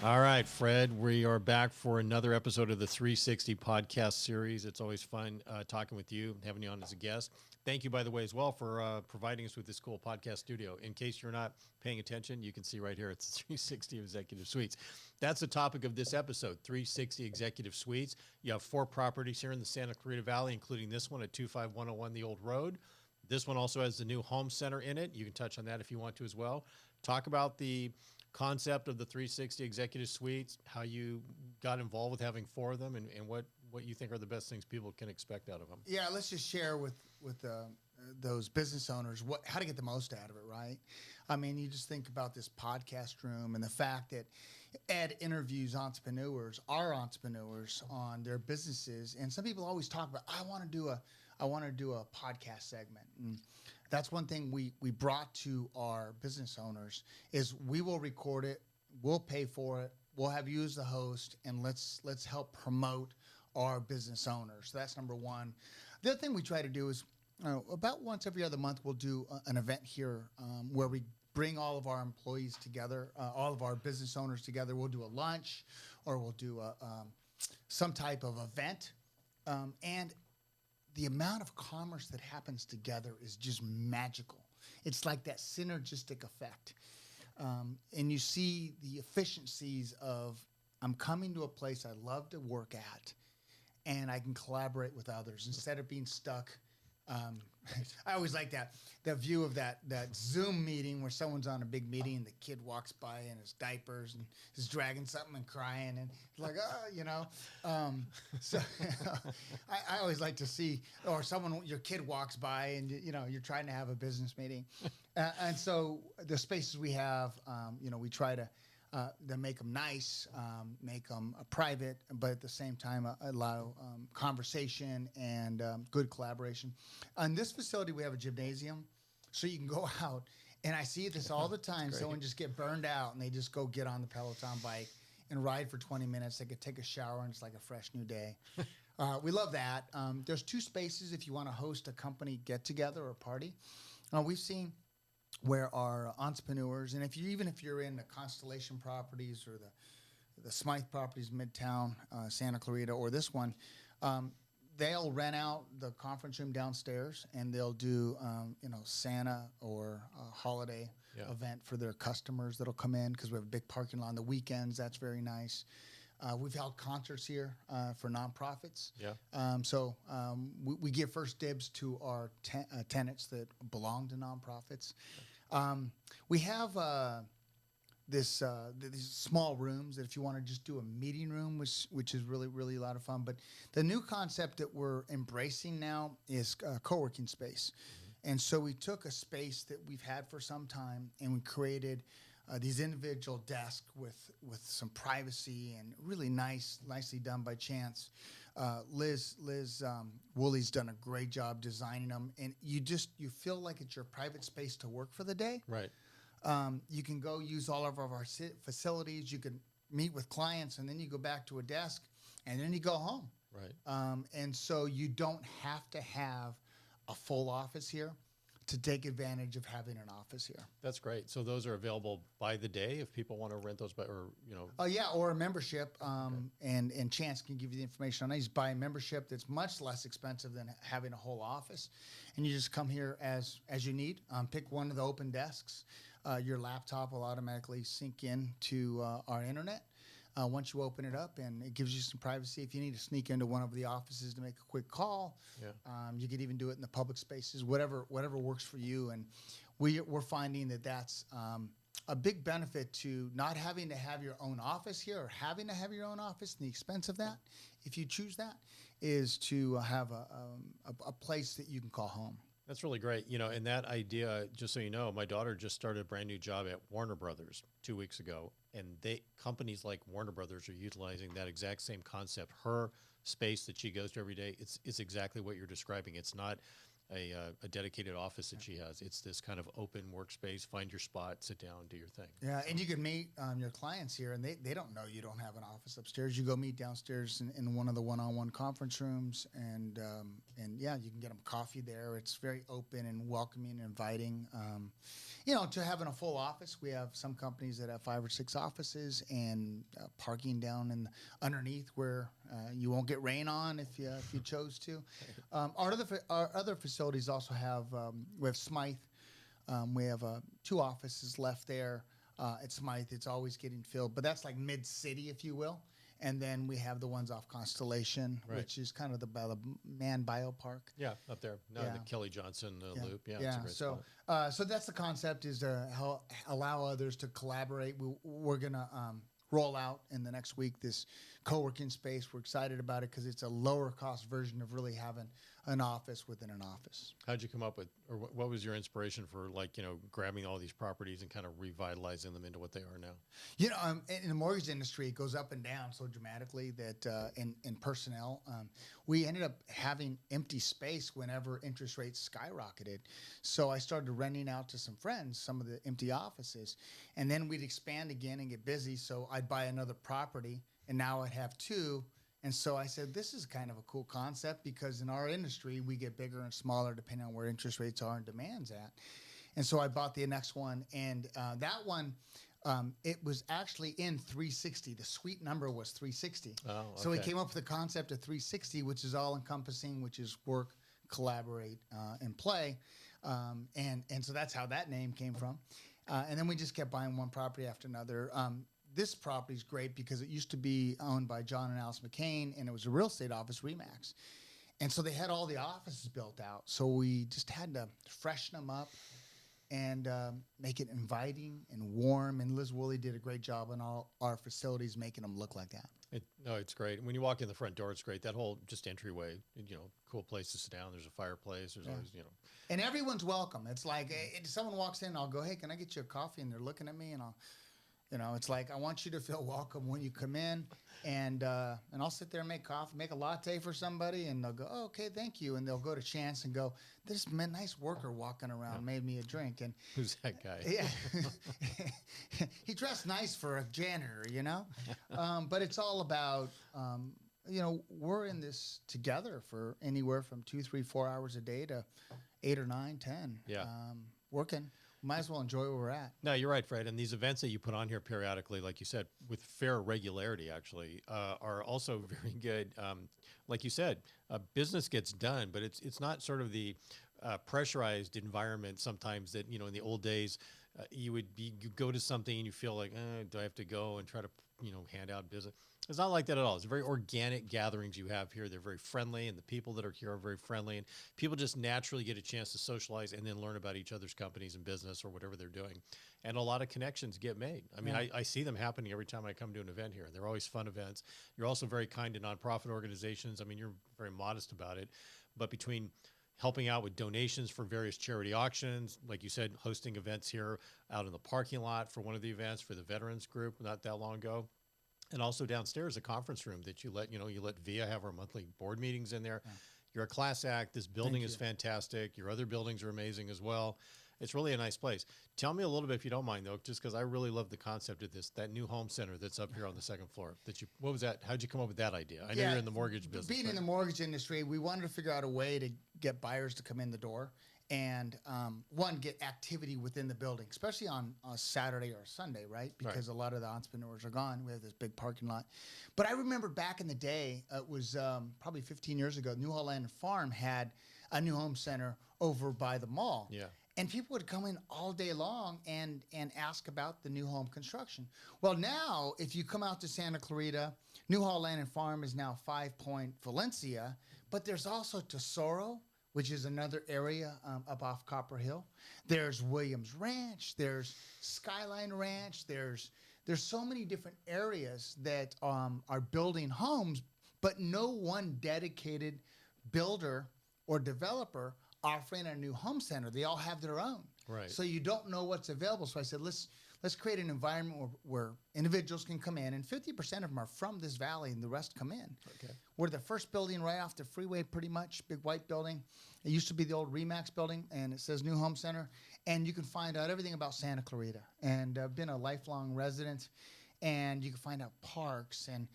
All right, Fred, we are back for another episode of the 360 podcast series. It's always fun talking with you and having you on as a guest. Thank you, by the way, as well for providing us with this cool podcast studio. In case you're not paying attention, you can see right here, it's the 360 Executive Suites. That's the topic of this episode, 360 Executive Suites. You have 4 properties here in the Santa Clarita Valley, including this one at 25101 The Old Road. This one also has the new home center in it. You can touch on that if you want to as well. Talk about the concept of the 360 Executive Suites, how you got involved with having 4 of them, and what you think are the best things people can expect out of them. Yeah, let's just share with those business owners how to get the most out of it, right? I mean, you just think about this podcast room and the fact that Ed interviews our entrepreneurs on their businesses, and some people always talk about, I want to do a podcast segment. And that's one thing we brought to our business owners is we will record it, we'll pay for it, we'll have you as the host, and let's help promote our business owners. So that's number one. The other thing we try to do is about once every other month we'll do an event here where we bring all of our employees together, all of our business owners together. We'll do a lunch or we'll do some type of event, and the amount of commerce that happens together is just magical. It's like that synergistic effect. And you see the efficiencies of, I'm coming to a place I love to work at, and I can collaborate with others instead of being stuck. I always like that view of that Zoom meeting where someone's on a big meeting and the kid walks by in his diapers and is dragging something and crying and like, so I always like to see, or your kid walks by and you're trying to have a business meeting, and so the spaces we have, we try to make them nice, make them private, but at the same time allow conversation and good collaboration. On this facility, we have a gymnasium, so you can go out, and I see this all the time. Someone just get burned out, and they just go get on the Peloton bike and ride for 20 minutes. They could take a shower, and it's like a fresh new day. We love that. There's 2 spaces if you want to host a company get-together or party. We've seen where our entrepreneurs, and if you're in the Constellation Properties or the Smythe Properties Midtown, Santa Clarita, or this one, they'll rent out the conference room downstairs and they'll do Santa or a holiday event for their customers that'll come in, because we have a big parking lot on the weekends. That's very nice. We've held concerts here for nonprofits. Yeah. We give first dibs to our tenants that belong to nonprofits. We have these small rooms that if you want to just do a meeting room, which is really, really a lot of fun. But the new concept that we're embracing now is co-working space. Mm-hmm. And so we took a space that we've had for some time and we created these individual desks with some privacy and really nicely done by Chance. Liz Woolley's done a great job designing them, and you feel like it's your private space to work for the day. Right. You can go use all of our facilities. You can meet with clients, and then you go back to a desk, and then you go home. Right. And so you don't have to have a full office here to take advantage of having an office here. That's great. So those are available by the day if people want to rent those or a membership. And Chance can give you the information on that. He's buying membership that's much less expensive than having a whole office. And you just come here as you need. Pick one of the open desks. Your laptop will automatically sync in to our internet once you open it up, and it gives you some privacy. If you need to sneak into one of the offices to make a quick call, you could even do it in the public spaces, whatever works for you. And we're finding that that's a big benefit to not having to have your own office here, or having to have your own office. And the expense of that, if you choose that, is to have a place that you can call home. That's really great. And that idea, just so you know, my daughter just started a brand new job at Warner Brothers 2 weeks ago, and companies like Warner Brothers are utilizing that exact same concept. Her space that she goes to every day, it's exactly what you're describing. It's not a dedicated office that she has. It's this kind of open workspace. Find your spot, sit down, do your thing. Yeah, and you can meet your clients here, and they don't know you don't have an office upstairs. You go meet downstairs in one of the one-on-one conference rooms, and yeah, you can get them coffee there. It's very open and welcoming and inviting. To having a full office, we have some companies that have 5 or 6 offices and parking down underneath where you won't get rain on if you chose to. Our other facilities also have we have Smythe. We have 2 offices left there. At Smythe, it's always getting filled, but that's like mid-city, if you will. And then we have the ones off Constellation, which is kind of the Man Biopark. Yeah, up there. No, the Kelly Johnson loop. Yeah, it's a great spot. So that's the concept, is to allow others to collaborate. We're going to roll out in the next week this co-working space. We're excited about it because it's a lower cost version of really having an office within an office. How'd you come up with, or what was your inspiration for, grabbing all these properties and kind of revitalizing them into what they are now? In the mortgage industry, it goes up and down so dramatically that in personnel, we ended up having empty space whenever interest rates skyrocketed. So I started renting out to some friends some of the empty offices, and then we'd expand again and get busy. So I'd buy another property, and now I'd have 2. And so I said, this is kind of a cool concept, because in our industry, we get bigger and smaller depending on where interest rates are and demand's at. And so I bought the next one, and that one, it was actually in 360. The suite number was 360. Oh, okay. So we came up with the concept of 360, which is all encompassing, which is work, collaborate, and play. And so that's how that name came from. And then we just kept buying one property after another. This property is great because it used to be owned by John and Alice McCain, and it was a real estate office, Remax. And so they had all the offices built out. So we just had to freshen them up and make it inviting and warm. And Liz Woolley did a great job on all our facilities, making them look like that. It's great. When you walk in the front door, it's great. That whole just entryway, cool place to sit down. There's a fireplace. There's always, And everyone's welcome. It's like if someone walks in, I'll go, hey, can I get you a coffee? And they're looking at me, and it's like, I want you to feel welcome when you come in, and I'll sit there and make coffee, make a latte for somebody, and they'll go, oh, okay, thank you. And they'll go to Chance and go, this nice worker walking around made me a drink. And who's that guy? Yeah. He dressed nice for a janitor, but it's all about, we're in this together for anywhere from 2, 3, 4 hours a day to 8 or 9, 10. Yeah. Working. Might as well enjoy where we're at. No, you're right, Fred. And these events that you put on here periodically, like you said, with fair regularity, actually, are also very good. Like you said, business gets done, but it's not sort of the pressurized environment sometimes that, in the old days, you go to something and you feel like, do I have to go and try to, hand out business? It's not like that at all. It's very organic gatherings you have here. They're very friendly, and the people that are here are very friendly, and people just naturally get a chance to socialize and then learn about each other's companies and business or whatever they're doing. And a lot of connections get made. I mean, I see them happening every time I come to an event here. They're always fun events. You're also very kind to nonprofit organizations. I mean, you're very modest about it, but between helping out with donations for various charity auctions, like you said, hosting events here out in the parking lot for one of the events for the veterans group not that long ago. And also downstairs, a conference room that you let VIA have our monthly board meetings in there. Yeah. You're a class act. This building is fantastic. Your other buildings are amazing as well. It's really a nice place. Tell me a little bit, if you don't mind, though, just because I really love the concept of that new home center that's up here on the second floor. What was that? How'd you come up with that idea? I know you're in the mortgage business. Being in the mortgage industry, we wanted to figure out a way to get buyers to come in the door and get activity within the building, especially on a Saturday or a Sunday, right? Because a lot of the entrepreneurs are gone. We have this big parking lot. But I remember back in the day, it was probably 15 years ago, New Holland Farm had a new home center over by the mall. Yeah. And people would come in all day long and ask about the new home construction. Well, now, if you come out to Santa Clarita, New Holland Farm is now 5 Point Valencia, but there's also Tesoro, which is another area up off Copper Hill. There's Williams Ranch. There's Skyline Ranch. There's so many different areas that are building homes, but no one dedicated builder or developer offering a new home center. They all have their own. Right. So you don't know what's available. So I said, let's let's create an environment where individuals can come in, and 50% of them are from this valley, and the rest come in. Okay. We're the first building right off the freeway, pretty much, big white building. It used to be the old Remax building, and it says New Home Center. And you can find out everything about Santa Clarita. And I've been a lifelong resident, and you can find out parks and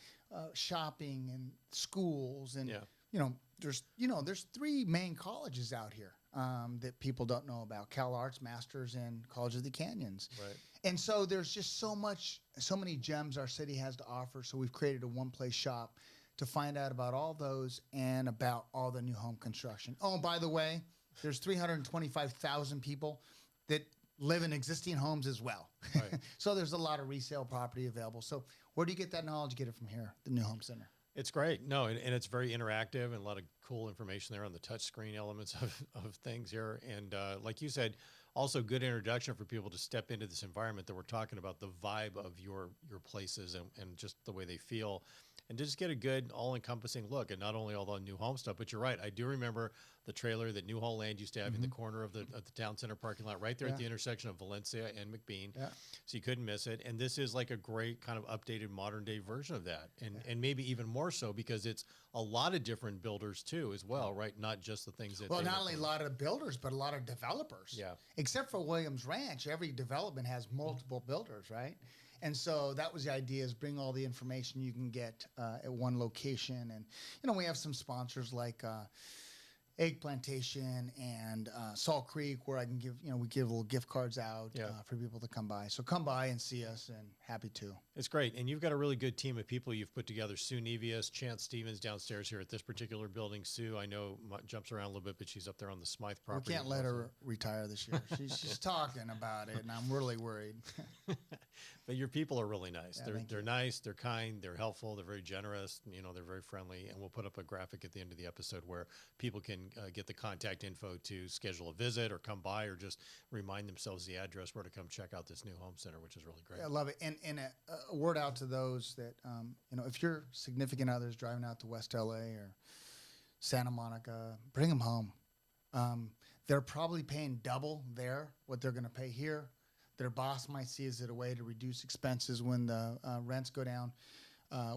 shopping and schools. And, there's 3 main colleges out here that people don't know about: Cal Arts, Masters, and College of the Canyons. Right. And so there's just so many gems our city has to offer. So we've created a one-place shop to find out about all those and about all the new home construction. Oh, by the way, there's 325,000 people that live in existing homes as well. Right. So there's a lot of resale property available. So where do you get that knowledge? You get it from here, the New Home Center. It's great. No, and it's very interactive and a lot of cool information there on the touchscreen elements of things here. And like you said, also good introduction for people to step into this environment that we're talking about, the vibe of your places and just the way they feel, and just get a good all-encompassing look at not only all the new home stuff, but you're right. I do remember the trailer that New Home Land used to have in the corner of the town center parking lot, right there at the intersection of Valencia and McBean. Yeah. So you couldn't miss it. And this is like a great kind of updated modern day version of that. And maybe even more so because it's a lot of different builders too as well, right? Not just the things that not only a lot of builders, but a lot of developers. Yeah. Except for Williams Ranch, every development has multiple builders, right? And so that was the idea, is bring all the information you can get at one location. And, we have some sponsors like Egg Plantation and Salt Creek, where I can give, we give little gift cards out for people to come by. So come by and see us, and happy to. It's great. And you've got a really good team of people you've put together. Sue Nevius, Chance Stevens downstairs here at this particular building. Sue, I know, jumps around a little bit, but she's up there on the Smythe property. We can't let her retire this year. She's talking about it, and I'm really worried. But your people are really nice. Yeah, they're nice, they're kind, they're helpful, they're very generous, they're very friendly. And we'll put up a graphic at the end of the episode where people can get the contact info to schedule a visit or come by, or just remind themselves the address where to come check out this New Home Center, which is really great. Yeah, I love it. And a word out to those that, if your significant other's driving out to West LA or Santa Monica, bring them home. They're probably paying double there what they're going to pay here. Their boss might see it as a way to reduce expenses when the rents go down,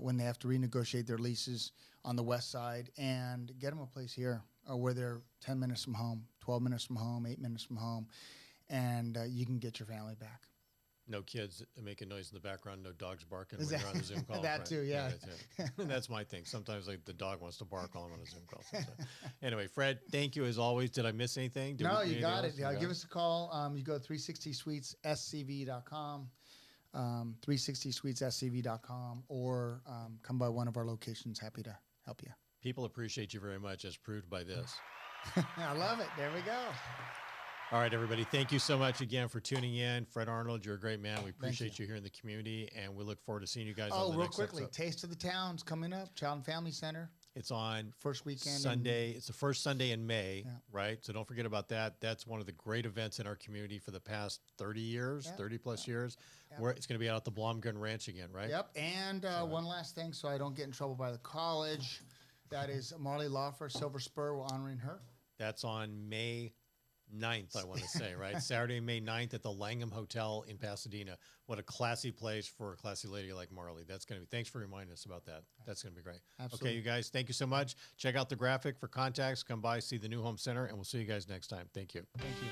when they have to renegotiate their leases on the west side, and get them a place here where they're 10 minutes from home, 12 minutes from home, 8 minutes from home, and you can get your family back. No kids making noise in the background, no dogs barking when you're on the Zoom call. That too, yeah. That's my thing. Sometimes the dog wants to bark while I'm on a Zoom call. Anyway, Fred, thank you as always. Did I miss anything? No, you got it. Yeah, give us a call. You go to 360suitesscv.com, 360suitesscv.com, or come by one of our locations. Happy to help you. People appreciate you very much, as proved by this. I love it. There we go. All right, everybody. Thank you so much again for tuning in. Fred Arnold, you're a great man. We appreciate you here in the community, and we look forward to seeing you guys on the next episode. Quickly, Taste of the Town's coming up, Child and Family Center. It's on first weekend Sunday. It's the first Sunday in May, right? So don't forget about that. That's one of the great events in our community for the past 30 years, 30 plus years. Where it's going to be out at the Blomgren Ranch again, right? Yep. And one last thing, so I don't get in trouble by the college. That is Marley Lawfer, Silver Spur. We're honoring her. That's on May 9th, I want to say, right? Saturday, May 9th at the Langham Hotel in Pasadena. What a classy place for a classy lady like Marley. That's going to be, thanks for reminding us about that. That's going to be great. Absolutely. Okay, you guys, thank you so much. Check out the graphic for contacts. Come by, see the New Home Center, and we'll see you guys next time. Thank you. Thank you.